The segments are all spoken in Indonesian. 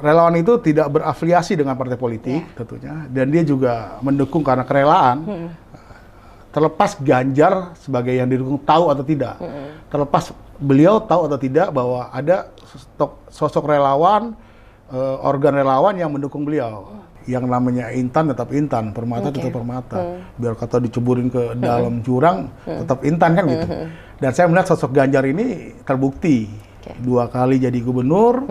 relawan itu tidak berafiliasi dengan partai politik tentunya, dan dia juga mendukung karena kerelaan. Terlepas Ganjar sebagai yang didukung tahu atau tidak, terlepas beliau tahu atau tidak bahwa ada sosok relawan, organ relawan yang mendukung beliau. Yang namanya Intan tetap Intan, Permata tetap Permata. Biar kata diceburin ke dalam jurang, tetap Intan kan gitu. Dan saya melihat sosok Ganjar ini terbukti 2 kali jadi gubernur,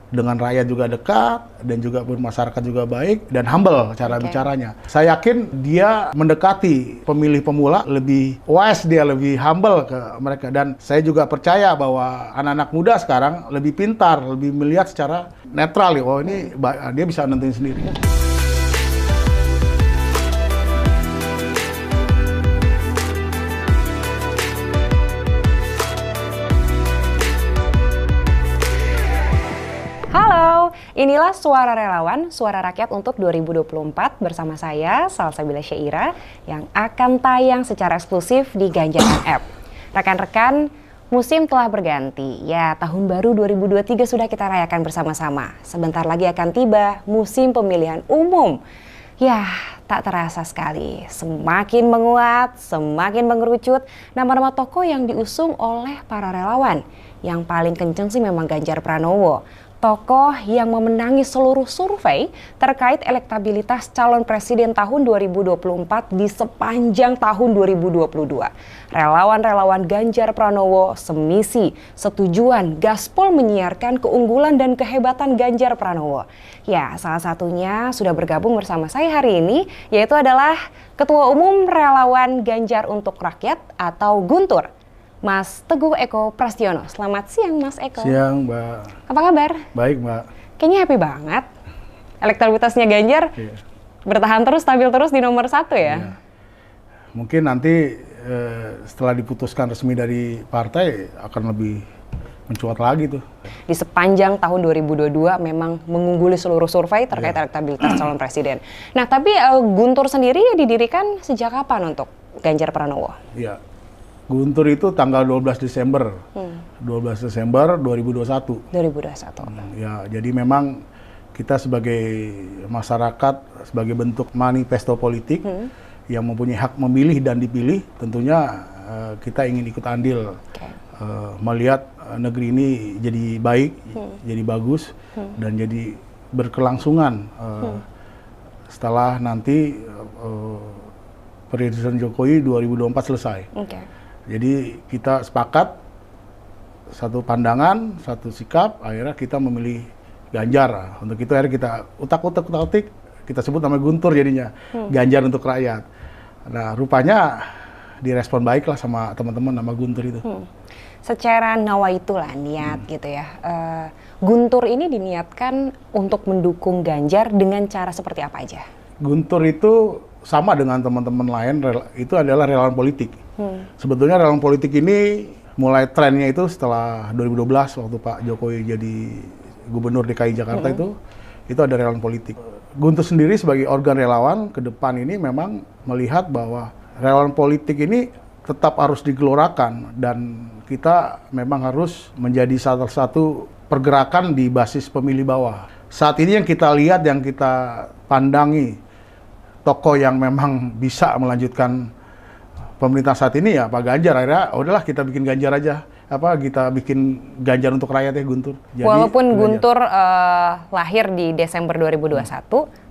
dengan rakyat juga dekat, dan juga bermasyarakat juga baik, dan humble cara bicaranya. Saya yakin dia mendekati pemilih pemula lebih wise, dia lebih humble ke mereka. Dan saya juga percaya bahwa anak-anak muda sekarang lebih pintar, lebih melihat secara netral. Oh ini dia bisa nentuin sendiri. Halo, inilah Suara Relawan, Suara Rakyat untuk 2024 bersama saya, Salsabila Syaira, yang akan tayang secara eksklusif di Ganjaran App. Rekan-rekan, musim telah berganti. Ya, tahun baru 2023 sudah kita rayakan bersama-sama. Sebentar lagi akan tiba musim pemilihan umum. Ya, tak terasa sekali. Semakin menguat, semakin mengerucut nama-nama tokoh yang diusung oleh para relawan. Yang paling kenceng sih memang Ganjar Pranowo. Tokoh yang memenangi seluruh survei terkait elektabilitas calon presiden tahun 2024 di sepanjang tahun 2022. Relawan-relawan Ganjar Pranowo semisi, setujuan, gaspol menyiarkan keunggulan dan kehebatan Ganjar Pranowo. Ya, salah satunya sudah bergabung bersama saya hari ini, yaitu adalah Ketua Umum Relawan Ganjar untuk Rakyat atau Guntur, Mas Teguh Eko Prastiono. Selamat siang, Mas Eko. Siang, Mbak. Apa kabar? Baik, Mbak. Kayaknya happy banget. Elektabilitasnya Ganjar bertahan terus, stabil terus di nomor 1 ya? Mungkin nanti setelah diputuskan resmi dari partai akan lebih mencuat lagi tuh. Di sepanjang tahun 2022 memang mengungguli seluruh survei terkait elektabilitas calon presiden. Nah, tapi Guntur sendiri didirikan sejak kapan untuk Ganjar Pranowo? Iya. Guntur itu tanggal 12 Desember 2021. 2021. Ya, jadi memang kita sebagai masyarakat, sebagai bentuk manifesto politik yang mempunyai hak memilih dan dipilih, tentunya kita ingin ikut andil melihat negeri ini jadi baik, jadi bagus, dan jadi berkelangsungan setelah nanti periode Jokowi 2024 selesai. Jadi kita sepakat satu pandangan, satu sikap, akhirnya kita memilih Ganjar. Untuk itu akhirnya kita utak-utak, kita sebut nama Guntur jadinya, Ganjar untuk rakyat. Nah, rupanya direspon baik lah sama teman-teman nama Guntur itu. Secara nawaitulah niat gitu ya. Guntur ini diniatkan untuk mendukung Ganjar dengan cara seperti apa aja? Guntur itu sama dengan teman-teman lain, itu adalah relawan politik. Sebetulnya relawan politik ini mulai trennya itu setelah 2012 waktu Pak Jokowi jadi Gubernur DKI Jakarta itu ada relawan politik. Guntur sendiri sebagai organ relawan ke depan ini memang melihat bahwa relawan politik ini tetap harus digelorakan dan kita memang harus menjadi salah satu pergerakan di basis pemilih bawah. Saat ini yang kita lihat, yang kita pandangi, tokoh yang memang bisa melanjutkan pemerintah saat ini ya Pak Ganjar. Akhirnya udahlah kita bikin Ganjar aja. Kita bikin Ganjar untuk rakyat ya Guntur. Jadi, walaupun Guntur lahir di Desember 2021,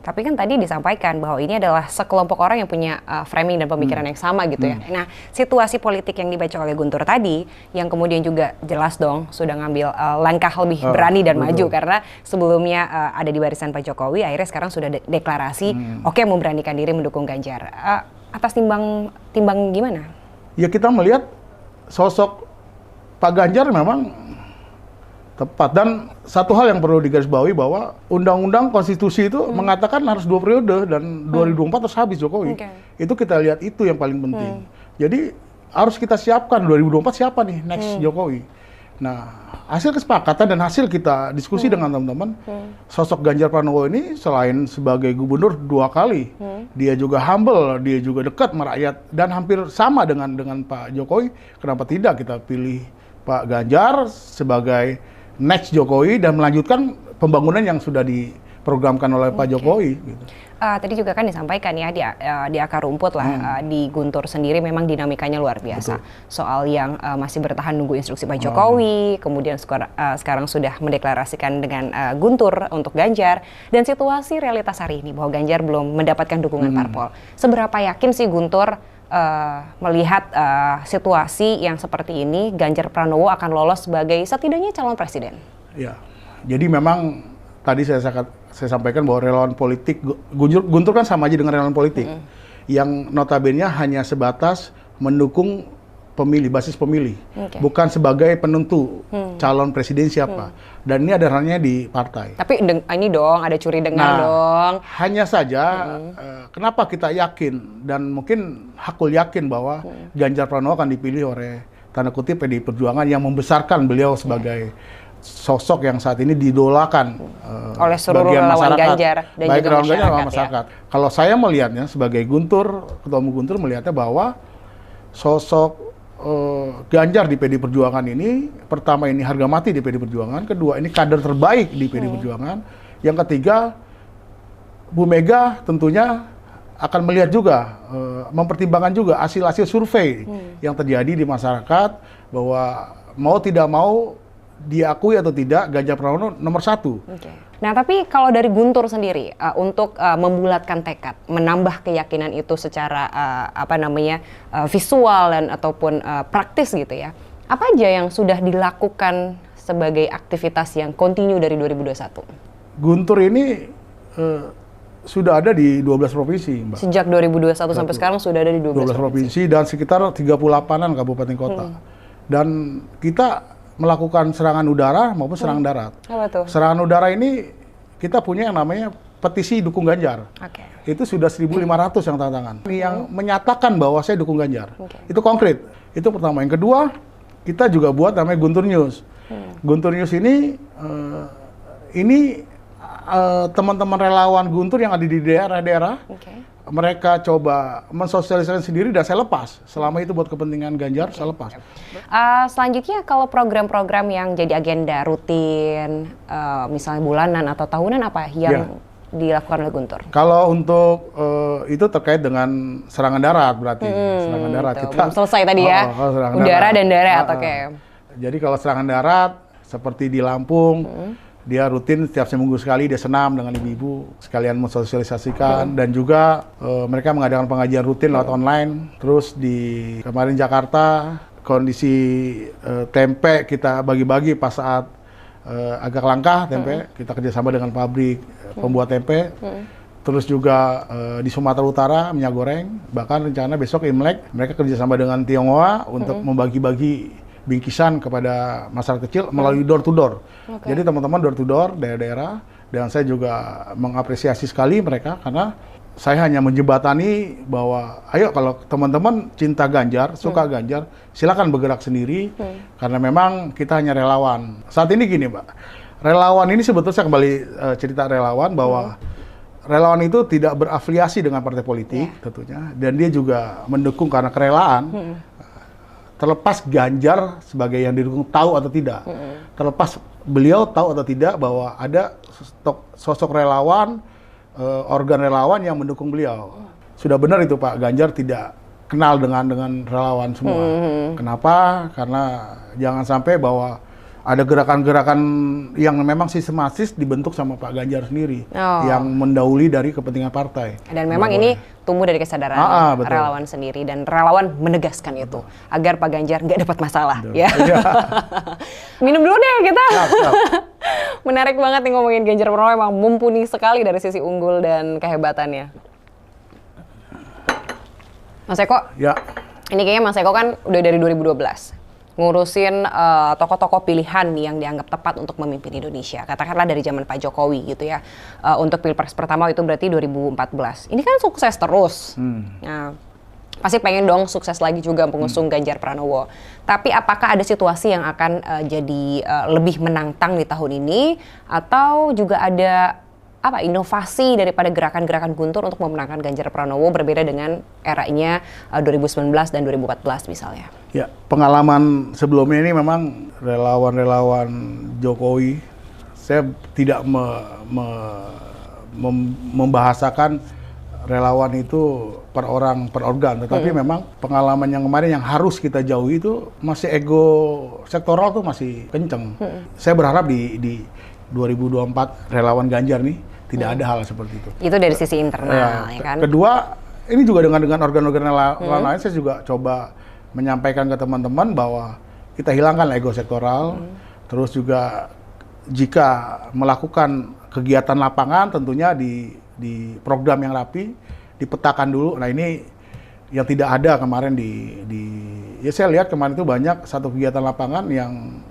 tapi kan tadi disampaikan bahwa ini adalah sekelompok orang yang punya framing dan pemikiran yang sama gitu ya. Nah, situasi politik yang dibaca oleh Guntur tadi, yang kemudian juga jelas dong sudah ngambil langkah lebih berani dan maju, karena sebelumnya ada di barisan Pak Jokowi, akhirnya sekarang sudah deklarasi, memberanikan diri mendukung Ganjar. Atas timbang gimana? Ya kita melihat sosok Pak Ganjar memang tepat, dan satu hal yang perlu digarisbawahi bahwa undang-undang konstitusi itu mengatakan harus 2 periode dan 2024 harus habis Jokowi. Itu kita lihat, itu yang paling penting. Jadi harus kita siapkan 2024 siapa nih next Jokowi. Nah, hasil kesepakatan dan hasil kita diskusi dengan teman-teman, sosok Ganjar Pranowo ini selain sebagai gubernur 2 kali, dia juga humble, dia juga dekat merakyat dan hampir sama dengan Pak Jokowi. Kenapa tidak kita pilih Pak Ganjar sebagai next Jokowi dan melanjutkan pembangunan yang sudah diprogramkan oleh Pak Jokowi. Gitu. Tadi juga kan disampaikan ya di akar rumput lah, di Guntur sendiri memang dinamikanya luar biasa. Betul. Soal yang masih bertahan nunggu instruksi Pak Jokowi, kemudian sekarang sudah mendeklarasikan dengan Guntur untuk Ganjar, dan situasi realitas hari ini bahwa Ganjar belum mendapatkan dukungan parpol. Seberapa yakin sih Guntur melihat situasi yang seperti ini, Ganjar Pranowo akan lolos sebagai setidaknya calon presiden? Ya, jadi memang tadi saya sampaikan bahwa relawan politik, Guntur kan sama aja dengan relawan politik, yang notabene hanya sebatas mendukung pemilih, basis pemilih, bukan sebagai penentu calon presiden siapa. Dan ini ada ranahnya di partai. Tapi ini dong, ada curi dengar dong. Hanya saja, kenapa kita yakin, dan mungkin hakul yakin bahwa Ganjar Pranowo akan dipilih oleh, tanda kutip, PDI Perjuangan yang membesarkan beliau sebagai sosok yang saat ini didolakan oleh seluruh relawan Ganjar dan baik juga relawan Ganjar dan masyarakat. Ya. Kalau saya melihatnya sebagai Guntur, Ketua Umum Guntur melihatnya bahwa sosok Ganjar di PDI Perjuangan ini, pertama ini harga mati di PDI Perjuangan, kedua ini kader terbaik di PDI Perjuangan, yang ketiga Bu Mega tentunya akan melihat juga, mempertimbangkan juga hasil-hasil survei yang terjadi di masyarakat, bahwa mau tidak mau diakui atau tidak, Ganjar Pranowo nomor 1. Nah, tapi kalau dari Guntur sendiri untuk membulatkan tekad, menambah keyakinan itu secara visual dan ataupun praktis gitu ya, apa aja yang sudah dilakukan sebagai aktivitas yang kontinu dari 2021? Guntur ini sudah ada di 12 provinsi, Mbak. Sejak 2021 sampai sekarang sudah ada di 12 provinsi dan sekitar 38-an kabupaten kota. Dan kita melakukan serangan udara maupun serangan darat. Serangan udara ini kita punya yang namanya petisi dukung Ganjar. Itu sudah 1.500 yang tanda tangan. Yang menyatakan bahwa saya dukung Ganjar. Itu konkret. Itu pertama. Yang kedua, kita juga buat namanya Guntur News. Guntur News ini teman-teman relawan Guntur yang ada di daerah-daerah. Mereka coba mensosialisasikan sendiri dan saya lepas. Selama itu buat kepentingan Ganjar, saya lepas. Selanjutnya kalau program-program yang jadi agenda rutin, misalnya bulanan atau tahunan, apa yang dilakukan oleh Guntur? Kalau untuk itu terkait dengan serangan darat berarti. Serangan darat. Kita belum selesai tadi ya. Udara dan darat, Jadi kalau serangan darat, seperti di Lampung, dia rutin setiap seminggu sekali dia senam dengan ibu-ibu sekalian mensosialisasikan dan juga mereka mengadakan pengajian rutin lewat online. Terus di kemarin Jakarta kondisi tempe kita bagi-bagi pas saat agak langka tempe, kita kerjasama dengan pabrik pembuat tempe. Terus juga di Sumatera Utara minyak goreng, bahkan rencana besok Imlek mereka kerjasama dengan Tionghoa untuk membagi-bagi bingkisan kepada masyarakat kecil melalui door to door. Jadi teman-teman door to door daerah-daerah, dan saya juga mengapresiasi sekali mereka karena saya hanya menjembatani bahwa ayo kalau teman-teman cinta Ganjar, suka Ganjar, silakan bergerak sendiri karena memang kita hanya relawan. Saat ini gini, Mbak. Relawan ini sebetulnya saya kembali cerita relawan bahwa relawan itu tidak berafiliasi dengan partai politik tentunya, dan dia juga mendukung karena kerelaan. Terlepas Ganjar sebagai yang didukung tahu atau tidak, terlepas beliau tahu atau tidak bahwa ada sosok relawan, organ relawan yang mendukung beliau. Sudah benar itu Pak, Ganjar tidak kenal dengan relawan semua. Kenapa? Karena jangan sampai bahwa ada gerakan-gerakan yang memang sistematis dibentuk sama Pak Ganjar sendiri, yang mendahului dari kepentingan partai. Dan memang ini tumbuh dari kesadaran relawan sendiri, dan relawan menegaskan itu agar Pak Ganjar nggak dapat masalah. Ya. Minum dulu deh kita. Menarik banget nih ngomongin Ganjar Pranowo, emang mumpuni sekali dari sisi unggul dan kehebatannya. Mas Eko, ini kayaknya Mas Eko kan udah dari 2012. Ngurusin tokoh-tokoh pilihan yang dianggap tepat untuk memimpin Indonesia. Katakanlah dari zaman Pak Jokowi gitu ya. Untuk Pilpres pertama itu berarti 2014. Ini kan sukses terus. Nah, pasti pengen dong sukses lagi juga pengusung Ganjar Pranowo. Tapi apakah ada situasi yang akan jadi lebih menantang di tahun ini? Atau juga ada inovasi daripada gerakan-gerakan Guntur untuk memenangkan Ganjar Pranowo berbeda dengan eranya 2019 dan 2014 misalnya? Ya, pengalaman sebelumnya ini memang relawan-relawan Jokowi, saya tidak membahasakan relawan itu per orang, per organ, tetapi memang pengalaman yang kemarin yang harus kita jauhi itu masih ego sektoral tuh masih kenceng. Saya berharap di 2024 relawan Ganjar nih tidak ada hal seperti itu. Itu dari sisi internal, ya kan? Kedua, ini juga dengan organ-organ lain saya juga coba menyampaikan ke teman-teman bahwa kita hilangkan ego sektoral, terus juga jika melakukan kegiatan lapangan tentunya di program yang rapi, dipetakan dulu. Nah ini yang tidak ada kemarin ya saya lihat kemarin itu banyak satu kegiatan lapangan yang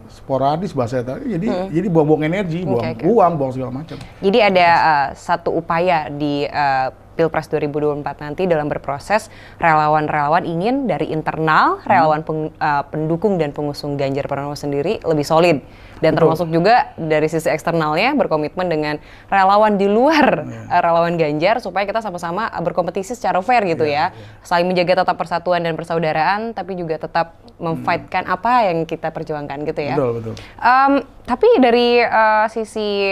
sporadis bahasa tadi, jadi buang-buang energi, buang uang, buang segala macam. Jadi ada satu upaya di Pilpres 2024 nanti dalam berproses relawan-relawan ingin dari internal relawan pendukung dan pengusung Ganjar Pranowo sendiri lebih solid, dan termasuk juga dari sisi eksternalnya berkomitmen dengan relawan di luar relawan Ganjar supaya kita sama-sama berkompetisi secara fair gitu ya, saling menjaga tetap persatuan dan persaudaraan tapi juga tetap memfightkan apa yang kita perjuangkan gitu ya. Betul. Tapi dari sisi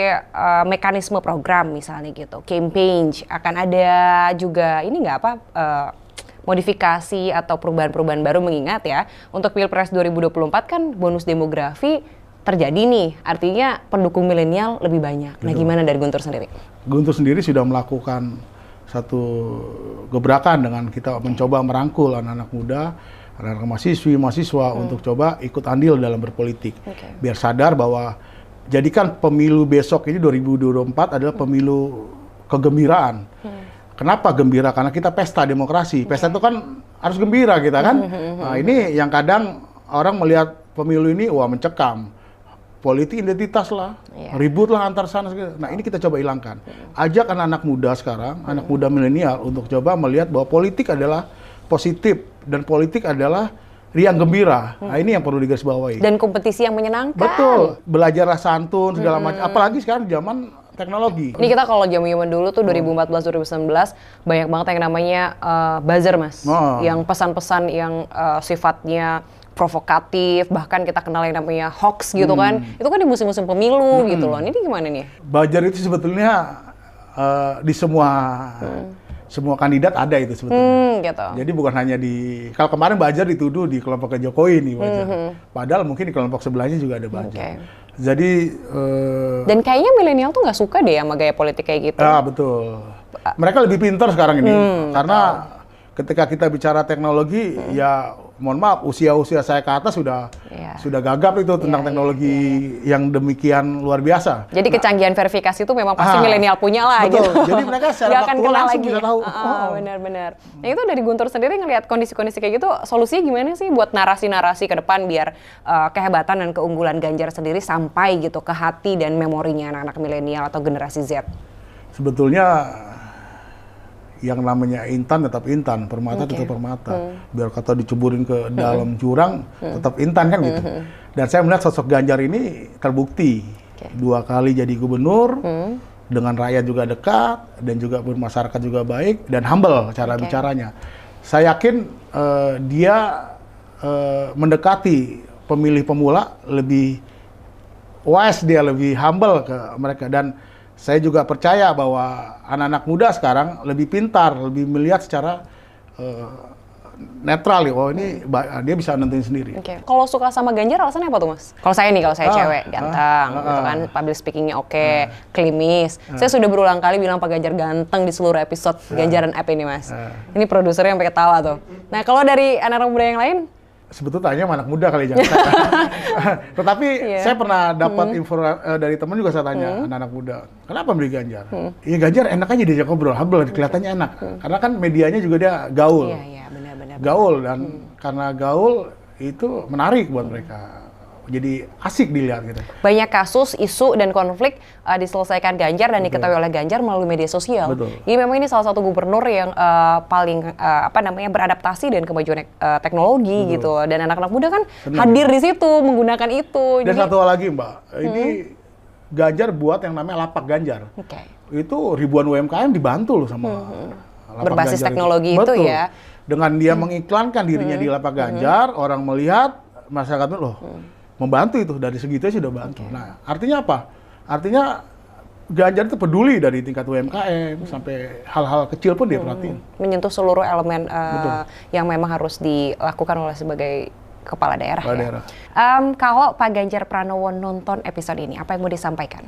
mekanisme program misalnya gitu, campaign akan ada juga ini nggak modifikasi atau perubahan-perubahan baru, mengingat ya untuk Pilpres 2024 kan bonus demografi terjadi nih, artinya pendukung milenial lebih banyak. Nah, gimana dari Guntur sendiri? Guntur sendiri sudah melakukan satu gebrakan dengan kita mencoba merangkul anak-anak muda, anak-anak mahasiswa untuk coba ikut andil dalam berpolitik. Biar sadar bahwa jadikan pemilu besok ini 2024 adalah pemilu kegembiraan. Kenapa gembira? Karena kita pesta demokrasi. Pesta itu kan harus gembira kita kan. Nah, ini yang kadang orang melihat pemilu ini wah mencekam. Politik identitas lah, ribut lah antar sana. Nah ini kita coba hilangkan. Ajak anak-anak muda sekarang, anak muda milenial untuk coba melihat bahwa politik adalah positif dan politik adalah riang gembira. Nah ini yang perlu digarisbawahi. Dan kompetisi yang menyenangkan. Betul, belajarlah santun segala macam. Apalagi sekarang zaman teknologi. Ini kita kalau zaman dulu tuh 2014-2019 banyak banget yang namanya buzzer mas, yang pesan-pesan yang sifatnya provokatif, bahkan kita kenal yang namanya hoax gitu kan. Itu kan di musim-musim pemilu gitu loh. Ini gimana nih? Buzzer itu sebetulnya di semua kandidat ada itu sebetulnya. Gitu. Jadi bukan hanya kalau kemarin buzzer dituduh di kelompok Jokowi nih buzzer. Padahal mungkin di kelompok sebelahnya juga ada buzzer. Jadi dan kayaknya milenial tuh nggak suka deh sama gaya politik kayak gitu. Betul. Mereka lebih pintar sekarang ini karena ketika kita bicara teknologi ya mohon maaf, usia saya ke atas sudah gagap itu tentang teknologi yang demikian luar biasa. Jadi kecanggihan verifikasi itu memang pasti milenial punya lah. Betul. Gitu. Jadi mereka secara faktual langsung lagi. bisa tahu. Benar-benar. Nah itu dari Guntur sendiri ngelihat kondisi-kondisi kayak gitu, solusinya gimana sih buat narasi-narasi ke depan biar kehebatan dan keunggulan Ganjar sendiri sampai gitu ke hati dan memorinya anak-anak milenial atau generasi Z? Sebetulnya yang namanya intan tetap intan, permata tetap permata. Biar kata diceburin ke dalam jurang, tetap intan kan gitu. Dan saya melihat sosok Ganjar ini terbukti. 2 kali jadi gubernur, dengan rakyat juga dekat, dan juga bermasyarakat juga baik, dan humble cara bicaranya. Saya yakin dia mendekati pemilih pemula lebih wise, dia lebih humble ke mereka. Dan saya juga percaya bahwa anak-anak muda sekarang lebih pintar, lebih melihat secara netral ya. Oh ini dia bisa nentuin sendiri. Kalau suka sama Ganjar alasannya apa tuh mas? Kalau saya cewek, ganteng, gitu kan, public speakingnya klimis. Saya sudah berulang kali bilang Pak Ganjar ganteng di seluruh episode Ganjaran App ini mas. Ini produsernya sampai ketawa tuh. Nah kalau dari anak-anak muda yang lain? Sebetulnya tanya anak muda kali jangan saya. Tetapi saya pernah dapat info dari teman juga, saya tanya anak-anak muda, kenapa beli Ganjar? Ya Ganjar enak aja diajak ngobrol, humble, kelihatannya enak. Karena kan medianya juga dia gaul. Iya, benar-benar. Gaul, dan karena gaul itu menarik buat mereka. Jadi asik dilihat gitu. Banyak kasus, isu, dan konflik diselesaikan Ganjar dan diketahui oleh Ganjar melalui media sosial. Betul. Jadi memang ini salah satu gubernur yang paling beradaptasi dengan kemajuan teknologi gitu. Dan anak-anak muda kan hadir di situ menggunakan itu. Dan satu lagi Mbak, ini Ganjar buat yang namanya Lapak Ganjar. Oke. Itu ribuan UMKM dibantu loh sama Lapak Berbasis Ganjar teknologi itu Betul. ya. Dengan dia mengiklankan dirinya di Lapak Ganjar, orang melihat, masyarakat loh membantu itu, dari segitu sudah bantu. Nah, artinya apa? Artinya Ganjar itu peduli dari tingkat UMKM sampai hal-hal kecil pun dia perhatiin. Menyentuh seluruh elemen yang memang harus dilakukan oleh sebagai kepala daerah. Kalau Pak Ganjar Pranowo nonton episode ini, apa yang mau disampaikan?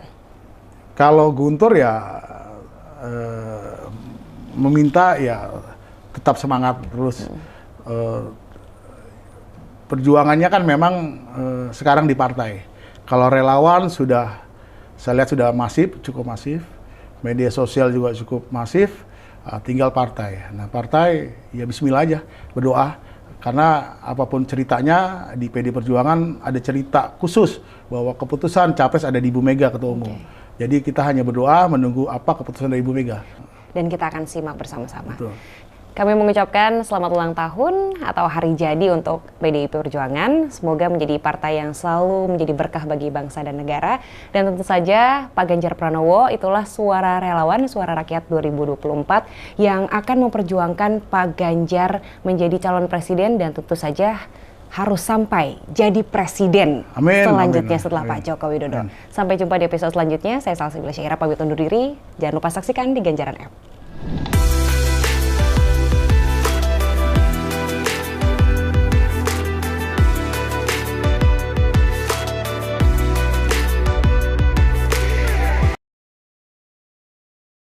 Kalau Guntur ya meminta ya tetap semangat terus. Perjuangannya kan memang sekarang di partai. Kalau relawan sudah, saya lihat sudah masif, cukup masif. Media sosial juga cukup masif. Tinggal partai. Nah, partai ya bismillah aja, berdoa. Karena apapun ceritanya di PD Perjuangan ada cerita khusus bahwa keputusan capres ada di Ibu Mega Ketua Umum. Jadi kita hanya berdoa menunggu apa keputusan dari Ibu Mega. Dan kita akan simak bersama-sama. Betul. Kami mengucapkan selamat ulang tahun atau hari jadi untuk PDIP Perjuangan. Semoga menjadi partai yang selalu menjadi berkah bagi bangsa dan negara. Dan tentu saja Pak Ganjar Pranowo itulah suara relawan, suara rakyat 2024 yang akan memperjuangkan Pak Ganjar menjadi calon presiden dan tentu saja harus sampai jadi presiden selanjutnya setelah Pak Joko Widodo. Sampai jumpa di episode selanjutnya. Saya Salsa Bila Syaira pamit undur diri. Jangan lupa saksikan di Ganjaran App.